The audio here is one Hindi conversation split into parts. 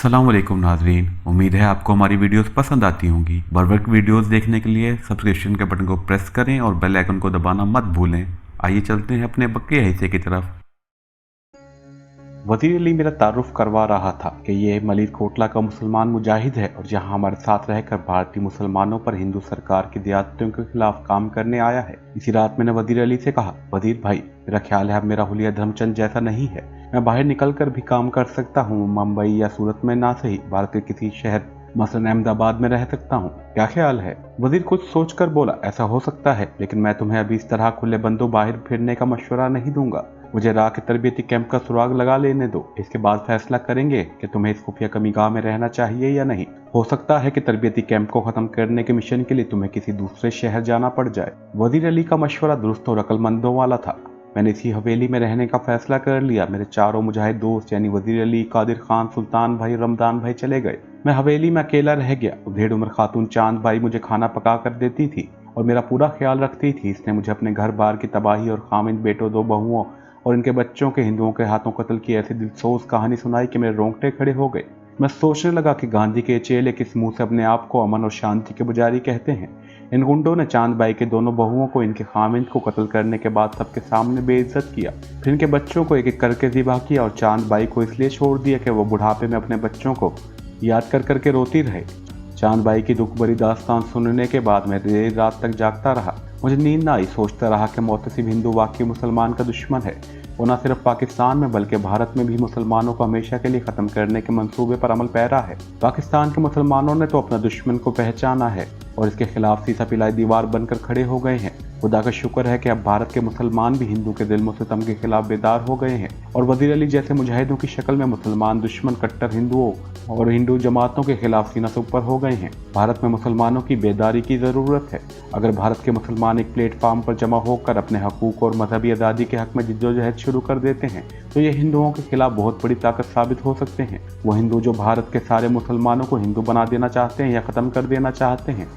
अस्सलाम वालेकुम नाजरीन, उम्मीद है आपको हमारी वीडियोस पसंद आती होंगी। बर वक्त वीडियोस देखने के लिए सब्सक्रिप्शन के बटन को प्रेस करें और बेल आइकन को दबाना मत भूलें। आइए चलते हैं अपने बकिया हिस्से की तरफ। वजीर अली मेरा तारुफ करवा रहा था कि ये मलिरकोटला का मुसलमान मुजाहिद है और यहाँ हमारे साथ रहकर भारतीय मुसलमानों पर हिंदू सरकार की ज्यादतियों के खिलाफ काम करने आया है। इसी रात मैंने वजीर अली से कहा, वजीर भाई, मेरा ख्याल है अब मेरा हुलिया धर्मचंद जैसा नहीं है। मैं बाहर निकल कर भी काम कर सकता हूँ, मुंबई या सूरत में ना सही भारत के किसी शहर मसलन अहमदाबाद में रह सकता हूँ। क्या ख्याल है? वजीर कुछ सोचकर बोला, ऐसा हो सकता है, लेकिन मैं तुम्हें अभी इस तरह खुले बंदों बाहर फिरने का मशवरा नहीं दूंगा। मुझे राह के तरबियती कैंप का सुराग लगा लेने दो, इसके बाद फैसला करेंगे कि तुम्हें इस खुफिया कमीगाह में रहना चाहिए या नहीं। हो सकता है कि तरबियती कैंप को खत्म करने के मिशन के लिए तुम्हें किसी दूसरे शहर जाना पड़ जाए। वजीर अली का मशवरा दुरुस्त और अक्लमंदों वाला था। मैंने इसी हवेली में रहने का फैसला कर लिया। मेरे चारों मुजाहिद दोस्त यानी वजीर अली, कादिर खान, सुल्तान भाई, रमदान भाई चले गए। मैं हवेली में अकेला रह गया। ढेर उम्र खातून चांद भाई मुझे खाना पका कर देती थी और मेरा पूरा ख्याल रखती थी। इसने मुझे अपने घर बार की तबाही और खामिद बेटों, दो बहुओं और इनके बच्चों के हिंदुओं के हाथों कत्ल की ऐसी दिलसोज कहानी सुनाई कि मेरे रोंगटे खड़े हो गए। मैं सोचने लगा कि गांधी के चेले किस मुंह से अपने आप को अमन और शांति के पुजारी कहते हैं। इन गुंडों ने चांद बाई के दोनों बहुओं को, इनके खामिद को कत्ल करने के बाद सबके सामने बेइज्जत किया। फिर इनके बच्चों को एक एक करके ज़िबा किया और चांद बाई को इसलिए छोड़ दिया कि वो बुढ़ापे में अपने बच्चों को याद कर करके रोती रहे। चांद बाई की दुख भरी दास्तान सुनने के बाद मैं देर रात तक जागता रहा। मुझे नींद ना आई। सोचता रहा कि मोहतसिब हिंदू वाकई मुसलमान का दुश्मन है। वो न सिर्फ पाकिस्तान में बल्कि भारत में भी मुसलमानों को हमेशा के लिए ख़त्म करने के मंसूबे पर अमल पैरा है। पाकिस्तान के मुसलमानों ने तो अपना दुश्मन को पहचाना है और इसके खिलाफ सीसा पिलाई दीवार बनकर खड़े हो गए हैं। खुदा का शुक्र है कि अब भारत के मुसलमान भी हिंदू के दिल मुस्तम के खिलाफ बेदार हो गए हैं और वजीर अली जैसे मुजाहिदों की शक्ल में मुसलमान दुश्मन कट्टर हिंदुओं और हिंदू जमातों के खिलाफ सीना से ऊपर हो गए हैं। भारत में मुसलमानों की बेदारी की ज़रूरत है। अगर भारत के मुसलमान एक प्लेटफार्म पर जमा होकर अपने हकूक़ और मजहबी आज़ादी के हक में जिद्दोजहद शुरू कर देते हैं तो ये हिंदुओं के खिलाफ बहुत बड़ी ताकत साबित हो सकते हैं। वो हिंदू जो भारत के सारे मुसलमानों को हिंदू बना देना चाहते हैं या ख़त्म कर देना चाहते हैं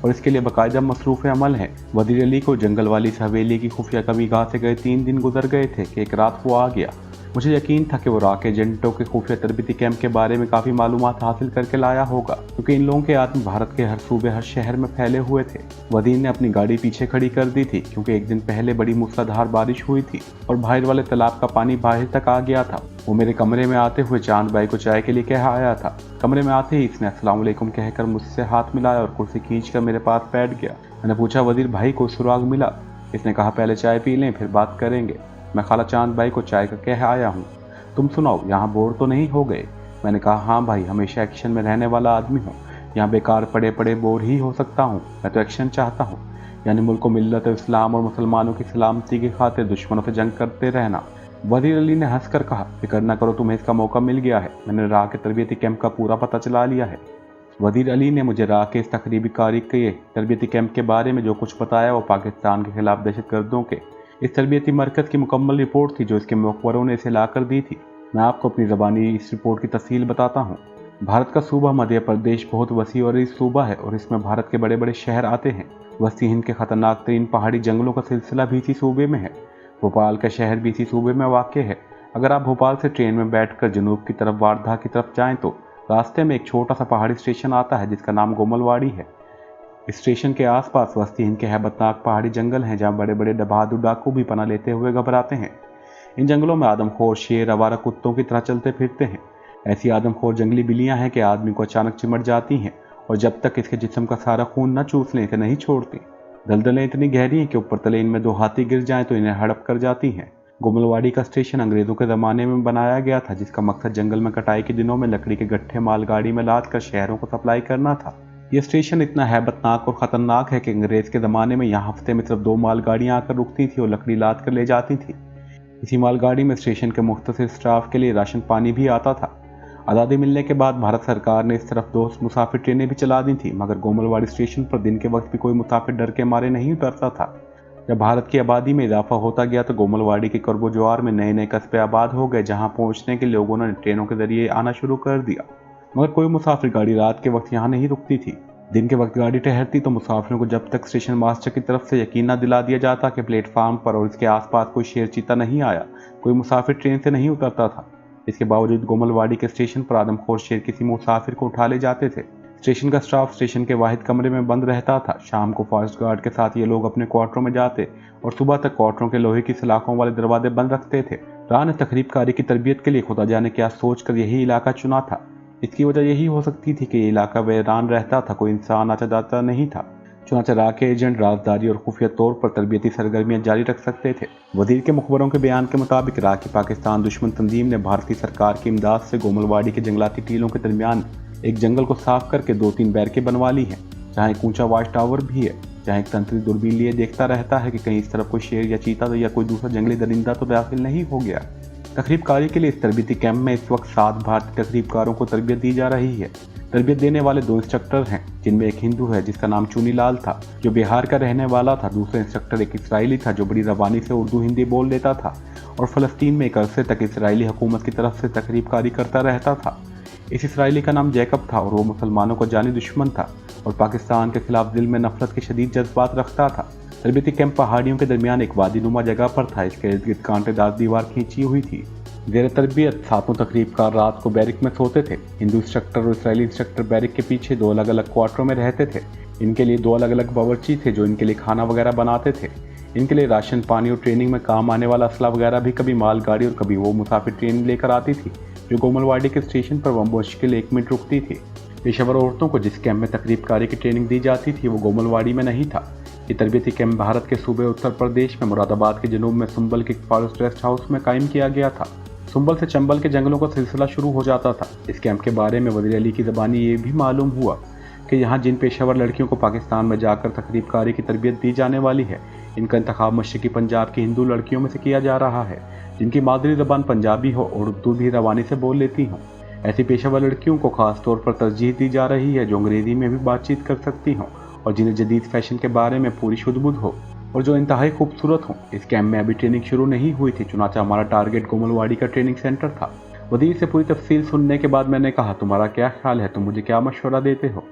और इसके लिए बाकायदा मसरूफ़ अमल है। वजीर अली को जंगल वाली इस हवेली की खुफिया कमीगाह से गए 3 दिन गुजर गए थे कि एक रात वो आ गया। मुझे यकीन था कि वो राह के एजेंटों के खुफिया तरबीती कैंप के बारे में काफ़ी मालूमात हासिल करके लाया होगा, क्योंकि इन लोगों के आदमी भारत के हर सूबे, हर शहर में फैले हुए थे। वजीर ने अपनी गाड़ी पीछे खड़ी कर दी थी क्योंकि एक दिन पहले बड़ी मूसलाधार बारिश हुई थी और बाहर वाले तालाब का पानी बाहर तक आ गया था। वो मेरे कमरे में आते हुए चांद भाई को चाय के लिए कह आया था। कमरे में आते ही इसने अस्सलाम वालेकुम कहकर मुझसे हाथ मिलाया और कुर्सी खींचकर मेरे पास बैठ गया। मैंने पूछा, वजीर भाई को सुराग मिला? इसने कहा, पहले चाय पी लें फिर बात करेंगे। मैं खाला चांद भाई को चाय का कह आया हूँ, तुम सुनाओ, यहाँ बोर तो नहीं हो गए? मैंने कहा, हाँ भाई, हमेशा एक्शन में रहने वाला आदमी हूँ। यहाँ बेकार पड़े पड़े बोर ही हो सकता हूँ। मैं तो एक्शन चाहता हूँ, यानी मुल्क मिल्लत इस्लाम और मुसलमानों की सलामती की खातिर दुश्मनों से जंग करते रहना। वजीर अली ने हंसकर कहा, फिक्र न करो, तुम्हें इसका मौका मिल गया है। मैंने राह के तरबियती कैंप का पूरा पता चला लिया है। वजीर अली ने मुझे राह के इस तकरीबी कारी के तरबियती कैंप के बारे में जो कुछ बताया वो पाकिस्तान के खिलाफ दहशतगर्दों के इस तरबियती मरकज़ की मुकम्मल रिपोर्ट थी जो इसके मुखबरों ने इसे ला कर दी थी। मैं आपको अपनी ज़बानी इस रिपोर्ट की तफसील बताता हूँ। भारत का सूबा मध्य प्रदेश बहुत वसी और इस सूबा है और इसमें भारत के बड़े बड़े शहर आते हैं। वसी हिंद के ख़तरनाक तरीन पहाड़ी जंगलों का सिलसिला भी इसी सूबे में है। भोपाल का शहर भी इसी सूबे में वाक़ है। अगर आप भोपाल से ट्रेन में बैठकर जनूब की तरफ वारधा की तरफ जाएं तो रास्ते में एक छोटा सा पहाड़ी स्टेशन आता है जिसका नाम गोमलवाड़ी है। इस स्टेशन के आसपास वस्ती हिंद के हैबतनाक पहाड़ी जंगल हैं जहाँ बड़े बड़े बहादुर डाकू भी पनाह लेते हुए घबराते हैं। इन जंगलों में आदमखोर शेर आवारा कुत्तों की तरह चलते फिरते हैं। ऐसी आदमखोर जंगली बिल्लियां हैं कि आदमी को अचानक चिमट जाती हैं और जब तक इसके जिस्म का सारा खून न चूस लें इसे नहीं छोड़ती। दलदलें इतनी गहरी हैं कि ऊपर तले इनमें 2 हाथी गिर जाएं तो इन्हें हड़प कर जाती हैं। गोमलवाड़ी का स्टेशन अंग्रेज़ों के ज़माने में बनाया गया था जिसका मकसद जंगल में कटाई के दिनों में लकड़ी के गट्ठे मालगाड़ी में लाद कर शहरों को सप्लाई करना था। यह स्टेशन इतना हैबतनाक और ख़तरनाक है कि अंग्रेज़ के ज़माने में यहाँ हफ्ते में सिर्फ 2 मालगाड़ियाँ आकर रुकती थी और लकड़ी लाद कर ले जाती थी। इसी मालगाड़ी में स्टेशन के मुख्तसर स्टाफ के लिए राशन पानी भी आता था। आज़ादी मिलने के बाद भारत सरकार ने इस तरफ 2 मुसाफिर ट्रेनें भी चला दी थी, मगर गोमलवाड़ी स्टेशन पर दिन के वक्त भी कोई मुसाफिर डर के मारे नहीं उतरता था। जब भारत की आबादी में इजाफा होता गया तो गोमलवाड़ी के कर्बोजवार में नए नए कस्बे आबाद हो गए जहां पहुंचने के लोगों ने ट्रेनों के जरिए आना शुरू कर दिया, मगर कोई मुसाफिर गाड़ी रात के वक्त यहाँ नहीं रुकती थी। दिन के वक्त गाड़ी ठहरती तो मुसाफिरों को जब तक स्टेशन मास्टर की तरफ से यकीन न दिला दिया जाता कि प्लेटफार्म पर और इसके आसपास कोई शेर चीता नहीं आया, कोई मुसाफिर ट्रेन से नहीं उतरता था। इसके बावजूद गोमलवाड़ी के स्टेशन पर आदमखोर शेर किसी मुसाफिर को उठा ले जाते थे। स्टेशन का स्टाफ स्टेशन के वाहिद कमरे में बंद रहता था। शाम को फॉरेस्ट गार्ड के साथ ये लोग अपने क्वार्टरों में जाते और सुबह तक क्वार्टरों के लोहे की सलाखों वाले दरवाजे बंद रखते थे। राह ने तकरीबकारी की तरबियत के लिए खुदा जाने क्या सोचकर यही इलाका चुना था। इसकी वजह यही हो सकती थी कि ये इलाका वीरान रहता था, कोई इंसान आचा जाता नहीं था। चुनाचा राह के एजेंट राजदारी और खुफिया तौर पर तरबियती सरगर्मियां जारी रख सकते थे। वजीर के मुखबरों के बयान के मुताबिक राह की पाकिस्तान दुश्मन तंजीम ने भारतीय सरकार की इमदाद से गोमलवाड़ी के जंगलाती टीलों के दरमियान एक जंगल को साफ करके 2-3 बैरकें बनवा ली हैं, जहाँ एक ऊंचा वॉच टावर भी है, जहाँ एक तंत्री दूरबीन लिए देखता रहता है कि कहीं इस तरफ कोई शेर या चीता या कोई दूसरा जंगली दरिंदा तो दाखिल नहीं हो गया। तकरीबकारी के लिए इस तरबियती कैंप में इस वक्त 7 भारतीय तकरीबकारों को तरबियत दी जा रही है। तरबियत देने वाले 2 इंस्ट्रक्टर हैं, जिनमें एक हिंदू है जिसका नाम चुनी लाल था, जो बिहार का रहने वाला था। दूसरा इंस्ट्रक्टर एक इसराइली था जो बड़ी रवानी से उर्दू हिंदी बोल लेता था और फ़लस्तीन में एक अरसे तक इसराइली हुकूमत की तरफ से तकरीबकारी करता रहता था। इस इसराइली का नाम जैकब था और वो मुसलमानों का जानी दुश्मन था और पाकिस्तान के खिलाफ दिल में नफरत के शदीद जज्बात रखता था। तरबियती कैंप पहाड़ियों के दरमियान एक वादीनुमा जगह पर था। इसके इर्द गिर्द कांटेदार दीवार खींची हुई थी। जेर तरबियत 7 तकरीबकार रात को बैरिक में सोते थे। हिंदू इंस्ट्रक्टर और इसराइली इंस्ट्रक्टर बैरिक के पीछे 2 अलग अलग क्वार्टरों में रहते थे। इनके लिए 2 अलग अलग बावर्ची थे जो इनके लिए खाना वगैरह बनाते थे। इनके लिए राशन पानी और ट्रेनिंग में काम आने वाला असला वगैरह भी कभी मालगाड़ी और कभी वो मुसाफिर ट्रेन लेकर आती थी जो गोमलवाड़ी के स्टेशन पर मुश्किल 1 मिनट रुकती थी। पेशेवर औरतों को जिस कैंप में तकरीबकारी की ट्रेनिंग दी जाती थी वो गोमलवाड़ी में नहीं था। ये तरबियती कैंप भारत के सूबे उत्तर प्रदेश में मुरादाबाद के जनूब में सुंबल के फॉरेस्ट रेस्ट हाउस में कायम किया गया था। सुंबल से चंबल के जंगलों का सिलसिला शुरू हो जाता था। इस कैंप के बारे में वज़ीर अली की ज़बानी ये भी मालूम हुआ कि यहाँ जिन पेशेवर लड़कियों को पाकिस्तान में जाकर तकरीबकारी की तरबियत दी जाने वाली है, इनका इंतखाब मशरक़ी पंजाब की हिंदू लड़कियों में से किया जा रहा है जिनकी मादरी ज़बान पंजाबी हो और उर्दू भी रवानी से बोल लेती हों। ऐसी पेशेवर लड़कियों को ख़ास तौर पर तरजीह दी जा रही है जो अंग्रेज़ी में भी बातचीत कर सकती हों और जिन्हें जदीद फैशन के बारे में पूरी शुद्ध-बुद्ध हो और जो इंतहाई खूबसूरत हों। इस कैंप में अभी ट्रेनिंग शुरू नहीं हुई थी, चुनाचा हमारा टारगेट गोमलवाड़ी का ट्रेनिंग सेंटर था। वज़ीर से पूरी तफसील सुनने के बाद मैंने कहा, तुम्हारा क्या ख्याल है, तुम मुझे क्या मशवरा देते हो?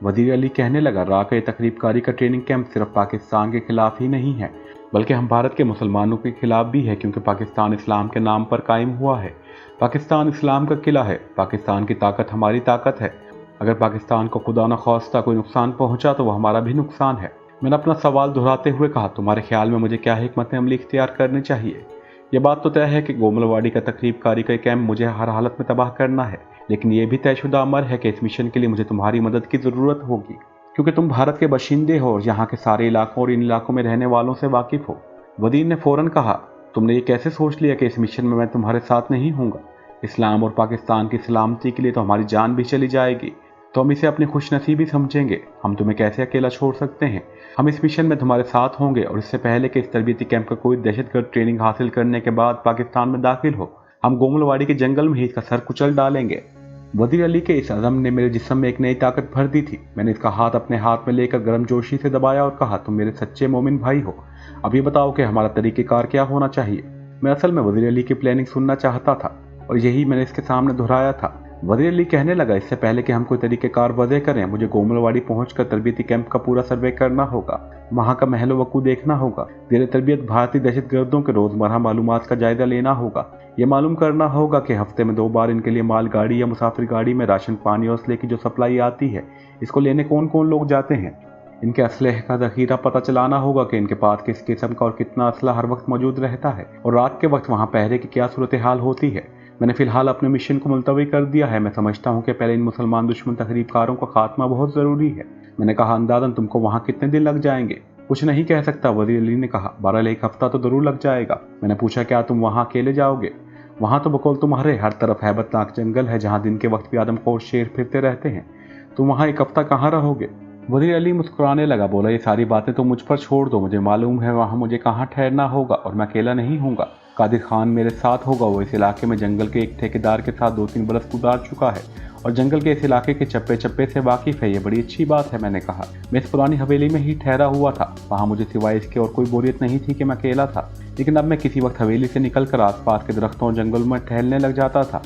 वज़ीर अली कहने लगा, राह का तकरीबकारी का ट्रेनिंग कैंप सिर्फ पाकिस्तान के खिलाफ ही नहीं है बल्कि हम भारत के मुसलमानों के खिलाफ भी है, क्योंकि पाकिस्तान इस्लाम के नाम पर कायम हुआ है। पाकिस्तान इस्लाम का किला है। पाकिस्तान की ताकत हमारी ताकत है। अगर पाकिस्तान को खुदा न ख्वास्ता कोई नुकसान पहुंचा तो वह हमारा भी नुकसान है। मैंने अपना सवाल दोहराते हुए कहा, तुम्हारे ख्याल में मुझे क्या हिकमत अमली इख्तियार करनी चाहिए? ये बात तो तय है कि गोमलवाड़ी का तकरीबकारी का कैंप मुझे हर हालत में तबाह करना है, लेकिन यह भी तयशुदा अमर है कि इस मिशन के लिए मुझे तुम्हारी मदद की ज़रूरत होगी, क्योंकि तुम भारत के बाशिंदे हो और यहाँ के सारे इलाकों और इन इलाकों में रहने वालों से वाकिफ़ हो। वज़ीर ने फ़ौरन कहा, तुमने ये कैसे सोच लिया कि इस मिशन में मैं तुम्हारे साथ नहीं हूँगा? इस्लाम और पाकिस्तान की सलामती के लिए तो हमारी जान भी चली जाएगी, तो हम इसे अपनी खुशनसीबी समझेंगे। हम तुम्हें कैसे अकेला छोड़ सकते हैं? हम इस मिशन में तुम्हारे साथ होंगे और इससे पहले कि इस तरबियती कैंप का कोई दहशतगर्द ट्रेनिंग हासिल करने के बाद पाकिस्तान में दाखिल हो, हम गोमलवाड़ी के जंगल में ही इसका सर कुचल डालेंगे। वज़ीर अली के इस अज़म ने मेरे जिस्म में एक नई ताकत भर दी थी। मैंने इसका हाथ अपने हाथ में लेकर गर्मजोशी से दबाया और कहा, तुम मेरे सच्चे मोमिन भाई हो, अब ये बताओ कि हमारा तरीक़ेकार क्या होना चाहिए? मैं असल में वज़ीर अली की प्लानिंग सुनना चाहता था और यही मैंने इसके सामने दोहराया था। वज़ीर अली कहने लगा, इससे पहले कि हम कोई तरीक़ेकार वज़े करें, मुझे गोमलवाड़ी पहुंचकर तरबियती कैंप का पूरा सर्वे करना होगा, वहाँ का महल वकू देखना होगा, ज़ेर तरबियत भारतीय दहशतगर्दों के रोज़मर्रा मालूमात का जायज़ा लेना होगा। ये मालूम करना होगा कि हफ्ते में 2 बार इनके लिए मालगाड़ी या मुसाफिर गाड़ी में राशन पानी और असले की जो सप्लाई आती है, इसको लेने कौन कौन लोग जाते हैं। इनके असलहे का ज़ख़ीरा पता चलाना होगा कि इनके पास किस किस्म का और कितना असला हर वक्त मौजूद रहता है और रात के वक्त वहाँ पहरे की क्या सूरत हाल होती है। मैंने फ़िलहाल अपने मिशन को मुलतवी कर दिया है। मैं समझता हूँ कि पहले इन मुसलमान दुश्मन तकरीबकारों का खात्मा बहुत ज़रूरी है। मैंने कहा, अंदाज़न तुमको वहाँ कितने दिन लग जाएंगे? कुछ नहीं कह सकता, वज़ीर अली ने कहा, 12 एक हफ्ता तो ज़रूर लग जाएगा। मैंने पूछा, क्या तुम वहाँ अकेले जाओगे? वहाँ तो बकौल तुम्हारे हर तरफ हैबतनाक जंगल है जहाँ दिन के वक्त भी आदमखोर शेर फिरते रहते हैं। तुम वहाँ 1 हफ्ता कहाँ रहोगे? वज़ीर अली मुस्कुराने लगा, बोला, ये सारी बातें तो मुझ पर छोड़ दो। मुझे मालूम है वहाँ मुझे कहाँ ठहरना होगा और मैं अकेला नहीं हूँगा। कादिर खान मेरे साथ होगा। वो इस इलाके में जंगल के एक ठेकेदार के साथ 2-3 बरस गुजार चुका है और जंगल के इस इलाके के चप्पे चप्पे से वाकिफ़ है। ये बड़ी अच्छी बात है। मैंने कहा, मैं इस पुरानी हवेली में ही ठहरा हुआ था। वहाँ मुझे सिवाय इसके और कोई बोरियत नहीं थी कि मैं अकेला था, लेकिन अब मैं किसी वक्त हवेली से निकलकर आसपास के दरख्तों और जंगल में टहलने लग जाता था।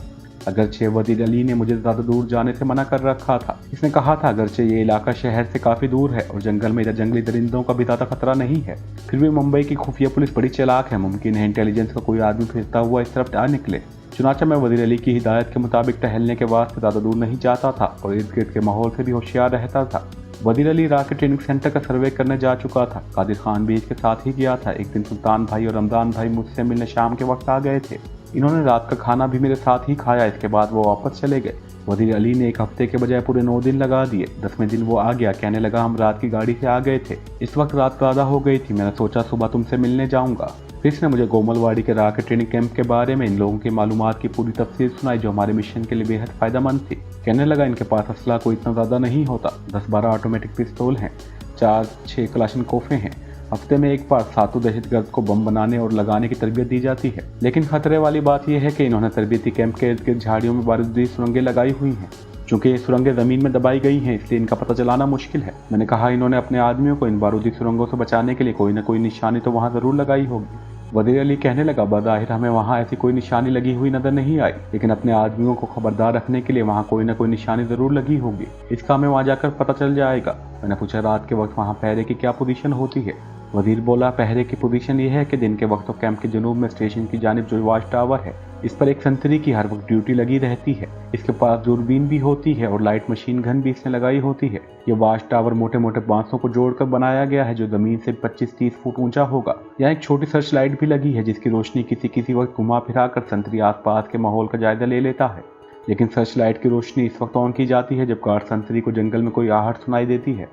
अगरचे वज़ीर अली ने मुझे ज़्यादा दूर जाने से मना कर रखा था। इसने कहा था, अगरचे ये इलाका शहर से काफ़ी दूर है और जंगल में इधर जंगली दरिंदों का भी ज़्यादा खतरा नहीं है, फिर भी मुंबई की खुफिया पुलिस बड़ी चालाक है। मुमकिन है इंटेलिजेंस का कोई आदमी फिरता हुआ इस तरफ आ निकले। चुनाचा में वजीर अली की हिदायत के मुताबिक टहलने के वास्ते ज़्यादा दूर नहीं जाता था और इर्द गिर्द के माहौल से भी होशियार रहता था। वजीर अली रात के ट्रेनिंग सेंटर का सर्वे करने जा चुका था। कादिर खान भी इसके साथ ही गया था। एक दिन सुल्तान भाई और रमजान भाई मुझसे मिलने शाम के वक्त आ गए थे। इन्होंने रात का खाना भी मेरे साथ ही खाया। इसके बाद वो वापस चले गए। वजीर अली ने एक हफ्ते के बजाय पूरे 9 दिन लगा दिए। 10वें दिन वो आ गया, कहने लगा हम रात की गाड़ी से आ गए थे, इस वक्त रात ज़्यादा हो गई थी, मैंने सोचा सुबह तुमसे मिलने जाऊंगा। फिर इसने मुझे गोमलवाड़ी के राकेट ट्रेनिंग कैंप के बारे में इन लोगों की मालूमात की पूरी तफसील सुनाई जो हमारे मिशन के लिए बेहद फ़ायदेमंद थी। कहने लगा इनके पास असला कोई इतना ज़्यादा नहीं होता, 10-12 ऑटोमेटिक पिस्तौल हैं, 4-6 क्लाशनकोफे हैं। हफ्ते में एक बार 7 दहशतगर्द को बम बनाने और लगाने की तरबियत दी जाती है। लेकिन खतरे वाली बात यह है कि इन्होंने तरबियती कैंप के इर्द गिर्द झाड़ियों में बारूदी सुरंगें लगाई हुई हैं। चूंकि ये सुरंगें ज़मीन में दबाई गई हैं, इसलिए इनका पता चलाना मुश्किल है। मैंने कहा इन्होंने अपने आदमियों को इन बारूदी सुरंगों से बचाने के लिए कोई न कोई निशानी तो वहाँ ज़रूर लगाई होगी। वजीर अली कहने लगा बज़ाहिर हमें वहाँ ऐसी कोई निशानी लगी हुई नजर नहीं आई, लेकिन अपने आदमियों को खबरदार रखने के लिए वहाँ कोई न कोई निशानी ज़रूर लगी होगी। इसका हमें वहाँ जाकर पता चल जाएगा। मैंने पूछा रात के वक्त वहाँ पहरे की क्या पोजीशन होती है? वजीर बोला पहरे की पोजीशन ये है कि दिन के वक्त तो कैंप के जनूब में स्टेशन की जानिब जो वाच टावर है, इस पर एक संतरी की हर वक्त ड्यूटी लगी रहती है। इसके पास दूरबीन भी होती है और लाइट मशीन गन भी इसने लगाई होती है। ये वाच टावर मोटे मोटे बांसों को जोड़कर बनाया गया है जो जमीन से 25-30 फुट ऊंचा होगा। यहाँ एक छोटी सर्च लाइट भी लगी है जिसकी रोशनी किसी वक्त घुमा फिरा कर संतरी आसपास के माहौल का जायजा ले लेता है। लेकिन सर्च लाइट की रोशनी इस वक्त ऑन की जाती है जब गार्ड संतरी को जंगल में कोई आहट सुनाई देती है।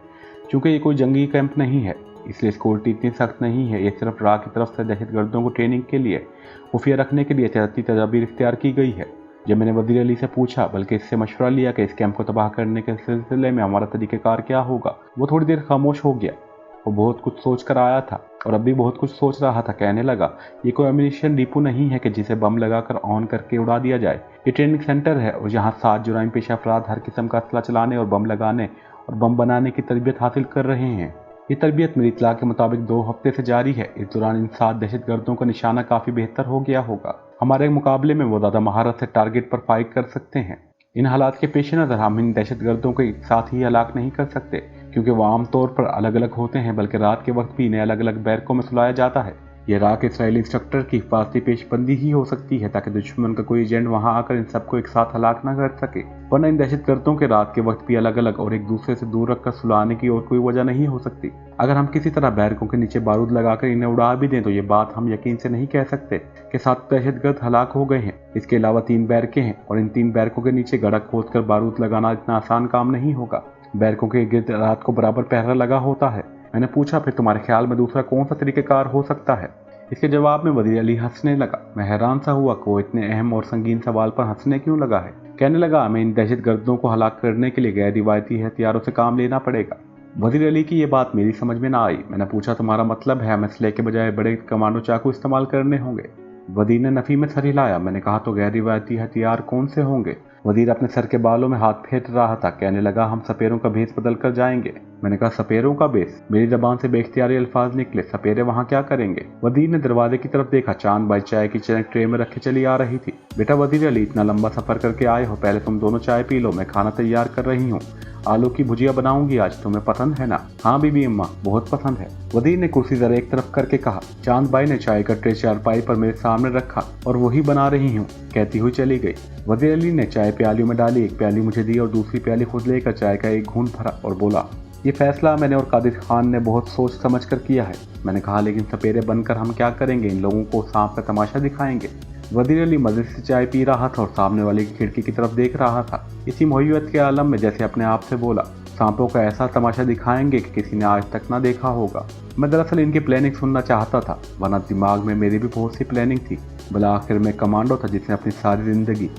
चूँकि ये कोई जंगी कैंप नहीं है, इसलिए सिक्योरिटी इतनी सख्त नहीं है। ये सिर्फ राह की तरफ से दहशतगर्दों को ट्रेनिंग के लिए खुफिया रखने के लिए एहतियाती तदाबीर इख्तियार की गई है। जब मैंने वजीर अली से पूछा बल्कि इससे मशवरा लिया कि इस कैंप को तबाह करने के सिलसिले में हमारा तरीक़ाकार क्या होगा, वो थोड़ी देर खामोश हो गया। वो बहुत कुछ सोच कर आया था और अब भी बहुत कुछ सोच रहा था। कहने लगा ये कोई एम्यूनिशन डिपो नहीं है कि जिसे बम लगाकर ऑन करके उड़ा दिया जाए। ये ट्रेनिंग सेंटर है और यहाँ 7 जुराइम पेशा अफराद हर किस्म का असला चलाने और बम लगाने और बम बनाने की तरबियत हासिल कर रहे हैं। ये तरबियत मेरी इत्तला के मुताबिक 2 हफ्ते से जारी है। इस दौरान इन 7 दहशतगर्दों का निशाना काफ़ी बेहतर हो गया होगा। हमारे मुकाबले में वो ज़्यादा महारत से टारगेट पर फायर कर सकते हैं। इन हालात के पेश नज़र हम इन दहशतगर्दों को एक साथ ही हलाक नहीं कर सकते क्योंकि वो आम तौर पर अलग अलग होते हैं, बल्कि रात के वक्त भी इन्हें अलग अलग बैरकों में सुलाया जाता है। ये इराक इसराइली इंस्ट्रक्टर की हिफाजती पेशबंदी ही हो सकती है ताकि दुश्मन का कोई एजेंट वहां आकर इन सबको एक साथ हलाक न कर सके, वरना इन दहशतगर्दों के रात के वक्त भी अलग अलग और एक दूसरे से दूर रखकर सुलाने की और कोई वजह नहीं हो सकती। अगर हम किसी तरह बैरकों के नीचे बारूद लगाकर इन्हें उड़ा भी दें तो ये बात हम यकीन से नहीं कह सकते कि 7 दहशतगर्द हलाक हो गए हैं। इसके अलावा 3 बैरकें हैं और इन 3 बैरकों के नीचे गड़ा खोद कर बारूद लगाना इतना आसान काम नहीं होगा। बैरकों के गिर्द रात को बराबर पहरा लगा होता है। मैंने पूछा फिर तुम्हारे ख्याल में दूसरा कौन सा तरीक़ेकार हो सकता है? इसके जवाब में वजीर अली हंसने लगा। मैं हैरान सा हुआ कि वो इतने अहम और संगीन सवाल पर हंसने क्यों लगा है। कहने लगा हमें इन दहशतगर्दों को हलाक करने के लिए गैर रिवायती हथियारों से काम लेना पड़ेगा। वजीर अली की ये बात मेरी समझ में ना आई। मैंने पूछा तुम्हारा मतलब है हमें असले के बजाय बड़े कमांडो चाकू इस्तेमाल करने होंगे? वजीर ने नफी में सर हिलाया। मैंने कहा तो गैर रिवायती हथियार कौन से होंगे? वजीर अपने सर के बालों में हाथ फेर रहा था। कहने लगा हम सपेरों का भेस बदल कर जाएंगे। मैंने कहा सपेरों का भेस? मेरी जबान से बेख्तियारी अल्फाज निकले। सपेरे वहाँ क्या करेंगे? वजीर ने दरवाजे की तरफ देखा। चांद बाई चाय की चैनक ट्रे में रखे चली आ रही थी। बेटा वजीर अली इतना लंबा सफर करके आए हो, पहले तुम दोनों चाय पी लो, मैं खाना तैयार कर रही हूँ। आलू की भुजिया बनाऊंगी आज, तुम्हें पसंद है ना? हाँ बीबी अम्मा, बहुत पसंद है। वजीर ने कुर्सी जरा एक तरफ करके कहा। चांद बाई ने चाय का ट्रे चारपाई पर मेरे सामने रखा और वही बना रही हूँ कहती हुई चली गई। वजीर अली ने चाय प्यालियों में डाली, एक प्याली मुझे दी और दूसरी प्याली खुद लेकर चाय का एक घूंट भरा और बोला ये फैसला मैंने और कादिर खान ने बहुत सोच समझ कर किया है। मैंने कहा लेकिन सपेरे बनकर हम क्या करेंगे? इन लोगों को सांप का तमाशा दिखाएंगे। वजीर अली मजे से चाय पी रहा था और सामने वाले की खिड़की की तरफ देख रहा था। इसी मुहैयत के आलम में जैसे अपने आप से बोला सांपों का ऐसा तमाशा दिखाएंगे कि किसी ने आज तक ना देखा होगा। मैं दरअसल इनकी प्लानिंग सुनना चाहता था, वरना दिमाग में मेरी भी बहुत सी प्लानिंग थी। भला आखिर में कमांडो था जिसने अपनी सारी जिंदगी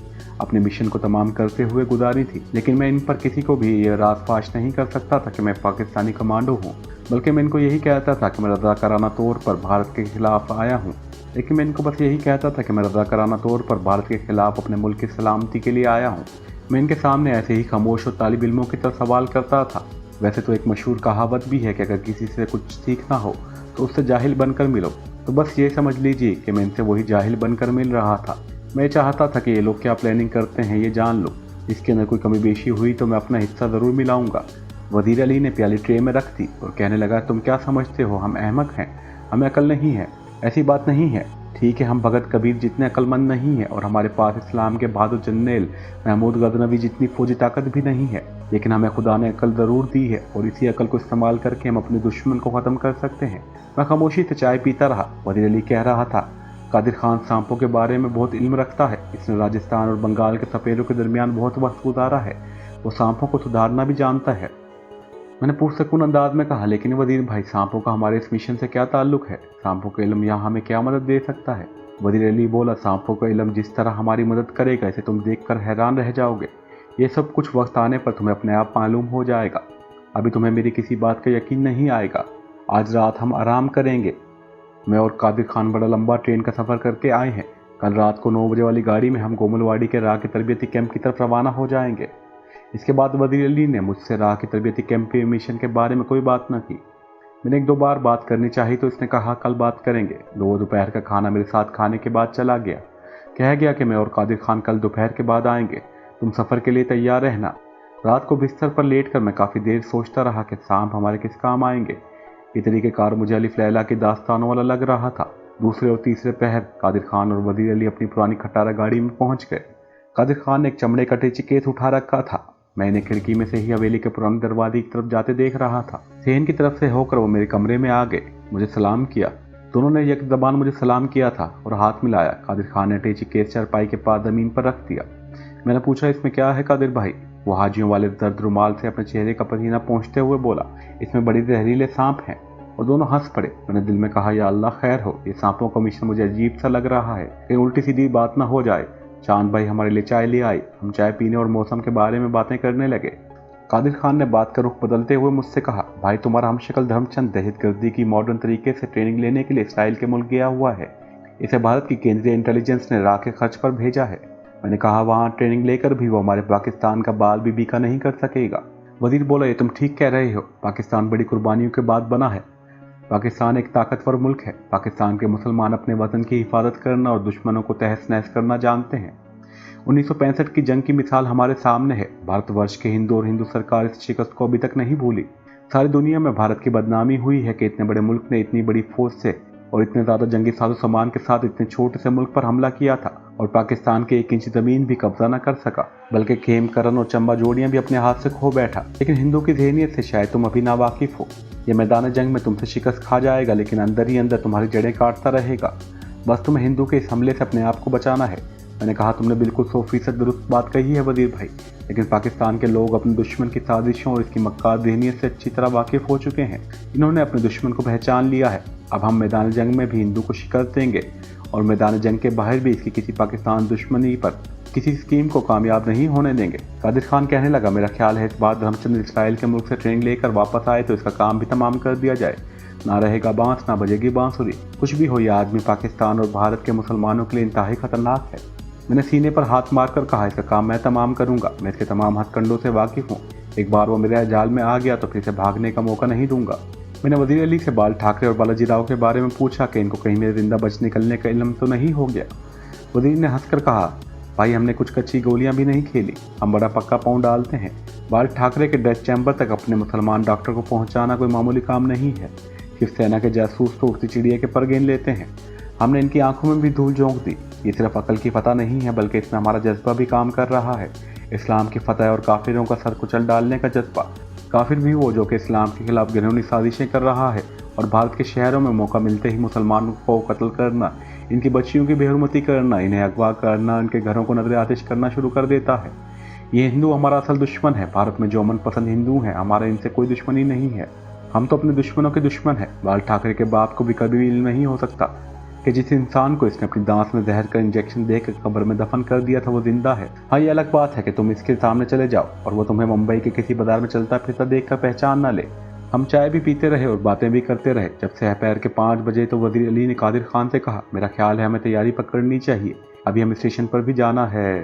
अपने मिशन को तमाम करते हुए गुजारी थी, लेकिन मैं इन पर किसी को भी ये राज फाश नहीं कर सकता था कि मैं पाकिस्तानी कमांडो हूँ, बल्कि मैं इनको यही कहता था कि मैं रज़ाकाराना तौर पर भारत के खिलाफ आया हूँ। लेकिन मैं इनको बस यही कहता था कि मैं रज़ाकाराना तौर पर भारत के खिलाफ अपने मुल्क की सलामती के लिए आया हूँ। मैं इनके सामने ऐसे ही खामोश और तालिब इल्मों की तरह सवाल करता था। वैसे तो एक मशहूर कहावत भी है कि अगर किसी से कुछ सीखना हो तो उससे जाहिल बनकर मिलो, तो बस ये समझ लीजिए कि मैं इनसे वही जाहिल बनकर मिल रहा था। मैं चाहता था कि ये लोग क्या प्लानिंग करते हैं ये जान लो। इसके अंदर कोई कमी बेशी हुई तो मैं अपना हिस्सा ज़रूर मिलाऊंगा। वजीर अली ने प्याली ट्रे में रख दी और कहने लगा तुम क्या समझते हो हम अहमक हैं? हमें अकल नहीं है? ऐसी बात नहीं है। ठीक है, हम भगत कबीर जितने अक्लमंद नहीं है और हमारे पास इस्लाम के बहादुर जनरल महमूद गजनवी जितनी फौजी ताकत भी नहीं है, लेकिन हमें खुदा ने अकल ज़रूर दी है और इसी अकल को इस्तेमाल करके हम अपने दुश्मन को ख़त्म कर सकते हैं। मैं खामोशी से चाय पीता रहा। वज़ीर अली कह रहा था, कादिर खान सांपों के बारे में बहुत इल्म रखता है। इसने राजस्थान और बंगाल के सपेरों के दरमियान बहुत वक्त गुजारा है। वो सांपों को सुधारना भी जानता है। मैंने पुरसकून अंदाज में कहा, लेकिन वजीर भाई, सांपों का हमारे इस मिशन से क्या ताल्लुक है? सांपों का इल्म यहाँ हमें क्या मदद दे सकता है? वजीर अली बोला, सांपों का इल्म जिस तरह हमारी मदद करेगा इसे तुम देखकर हैरान रह जाओगे। ये सब कुछ वक्त आने पर तुम्हें अपने आप मालूम हो जाएगा। अभी तुम्हें मेरी किसी बात का यकीन नहीं आएगा। आज रात हम आराम करेंगे। मैं और कादिर खान बड़ा लंबा ट्रेन का सफ़र करके आए हैं। कल रात को 9 बजे वाली गाड़ी में हम गोमलवाड़ी के राह के तरबियती कैंप की तरफ रवाना हो जाएंगे। इसके बाद वज़ीर अली ने मुझसे राह के तरबियती कैंप के मिशन के बारे में कोई बात न की। मैंने 1-2 बार बात करनी चाहिए तो इसने कहा, कल बात करेंगे। दोपहर का खाना मेरे साथ खाने के बाद चला गया। कह गया कि मैं और कादिर खान कल दोपहर के बाद आएंगे। तुम सफ़र के लिए तैयार रहना। रात को बिस्तर पर लेटकर मैं काफ़ी देर सोचता रहा कि सांप हमारे किस काम आएंगे। ये तरीक़ेकार मुझे अलिफ लैला की दास्तानों वाला लग रहा था। दूसरे और तीसरे पहर कादिर खान और वज़ीर अली अपनी पुरानी खटारा गाड़ी में पहुंच गए। कादिर खान ने एक चमड़े का टेची केस उठा रखा था। मैंने खिड़की में से ही हवेली के पुराने दरवाजे की तरफ जाते देख रहा था। सेन की तरफ से होकर वो मेरे कमरे में आ गए। मुझे सलाम किया। दोनों ने एक ज़बान मुझे सलाम किया था और हाथ मिलाया। कादिर खान ने टेची केस चारपाई के पास ज़मीन पर रख दिया। मैंने पूछा, इसमें क्या है कादिर भाई? वो हाजियों वाले दर्द रुमाल से अपने चेहरे का पसीना पोंछते हुए बोला, इसमें बड़ी जहरीले सांप हैं। और दोनों हंस पड़े। मैंने दिल में कहा, या अल्लाह खैर हो, ये सांपों का मिशन मुझे अजीब सा लग रहा है, कहीं उल्टी सीधी बात ना हो जाए। चांद भाई हमारे लिए चाय ले आए। हम चाय पीने और मौसम के बारे में बातें करने लगे। कादिर खान ने बात का रुख बदलते हुए मुझसे कहा, भाई तुम्हारा हमशक्ल धर्मचंद दहशतगर्दी की मॉडर्न तरीके से ट्रेनिंग लेने के लिए इसराइल के मुल्क गया हुआ है। इसे भारत की केंद्रीय इंटेलिजेंस ने राह के खर्च पर भेजा है। मैंने कहा, वहाँ ट्रेनिंग लेकर भी वो हमारे पाकिस्तान का बाल भी बीका नहीं कर सकेगा। वजीर बोला, ये तुम ठीक कह रहे हो। पाकिस्तान बड़ी कुर्बानियों के बाद बना है। पाकिस्तान एक ताकतवर मुल्क है। पाकिस्तान के मुसलमान अपने वतन की हिफाजत करना और दुश्मनों को तहस नहस करना जानते हैं। 1965 की जंग की मिसाल हमारे सामने है। भारतवर्ष के हिंदू और हिंदू सरकार इस शिकस्त को अभी तक नहीं भूली। सारी दुनिया में भारत की बदनामी हुई है कि इतने बड़े मुल्क ने इतनी बड़ी फौज से और इतने ज़्यादा जंगी साजो सामान के साथ इतने छोटे से मुल्क पर हमला किया था और पाकिस्तान के 1 इंच ज़मीन भी कब्जा न कर सका, बल्कि खेमकरन और चंबा जोड़ियाँ भी अपने हाथ से खो बैठा। लेकिन हिंदू की ज़हनियत से शायद तुम अभी नावाकिफ हो। यह मैदान जंग में तुमसे शिकस्त खा जाएगा, लेकिन अंदर ही अंदर तुम्हारी जड़ें काटता रहेगा। बस तुम्हें हिंदू के इस हमले से अपने आप को बचाना है। मैंने कहा, तुमने बिल्कुल 100% दुरुस्त बात कही है वजीर भाई, लेकिन पाकिस्तान के लोग अपने दुश्मन की साजिशों और इसकी मक्कार ज़हनियत से अच्छी तरह वाकिफ हो चुके हैं। इन्होंने अपने दुश्मन को पहचान लिया है। अब हम मैदान जंग में भी हिंदू को शिकस्त देंगे और मैदान जंग के बाहर भी इसकी किसी पाकिस्तान दुश्मनी पर किसी स्कीम को कामयाब नहीं होने देंगे। कादिर खान कहने लगा, मेरा ख्याल है इस बार धर्मचंद इसराइल के मुल्क से ट्रेनिंग लेकर वापस आए तो इसका काम भी तमाम कर दिया जाए। ना रहेगा बांस, ना बजेगी बांसुरी। कुछ भी हो, यह आदमी पाकिस्तान और भारत के मुसलमानों के लिए इंतहाई खतरनाक है। मैंने सीने पर हाथ मारकर कहा, इसका काम मैं तमाम करूंगा। मैं इसके तमाम हथकंडों से वाकिफ हूँ। एक बार वो मेरे जाल में आ गया तो फिर से भागने का मौका नहीं दूंगा। मैंने वजीर अली से बाल ठाकरे और बालाजी राव के बारे में पूछा कि इनको कहीं मेरे जिंदा बच निकलने का इल्म तो नहीं हो गया। वजीर ने हंसकर कहा, भाई हमने कुछ कच्ची गोलियां भी नहीं खेली, हम बड़ा पक्का पाँव डालते हैं। बाल ठाकरे के डेथ चैम्बर तक अपने मुसलमान डॉक्टर को पहुंचाना कोई मामूली काम नहीं है। शिवसेना के जासूस तो उड़ती चिड़िया के पर गेंद लेते हैं। हमने इनकी आंखों में भी धूल झोंक दी। ये सिर्फ अकल की फतह नहीं है, बल्कि इसमें हमारा जज्बा भी काम कर रहा है। इस्लाम की फतह और काफिरों का सर कुचल डालने का जज्बा। काफिर भी वो जो कि इस्लाम के खिलाफ घिनौनी साजिशें कर रहा है और भारत के शहरों में मौका मिलते ही मुसलमानों को कत्ल करना, इनकी बच्चियों की बेहरमती करना, इन्हें अगवा करना, इनके घरों को नजर आतिश करना शुरू कर देता है। ये हिंदू हमारा असल दुश्मन है। भारत में जो अमन-पसंद हिंदू हैं, हमारा इनसे कोई दुश्मनी नहीं है। हम तो अपने दुश्मनों के दुश्मन हैं। बाल ठाकरे के बाप को भी कभी इल्म नहीं हो सकता कि जिस इंसान को इसने अपनी दांत में जहर का इंजेक्शन देकर कब्र में दफन कर दिया था वो जिंदा है। हाँ, ये अलग बात है कि तुम इसके सामने चले जाओ और वो तुम्हें मुंबई के किसी बाजार में चलता फिरता देखकर पहचान ना ले। हम चाय भी पीते रहे और बातें भी करते रहे। जब से दोपहर के 5 बजे तो वजीर अली ने कादिर खान से कहा, मेरा ख्याल है हमें तैयारी पकड़नी चाहिए, अभी हमें स्टेशन पर भी जाना है।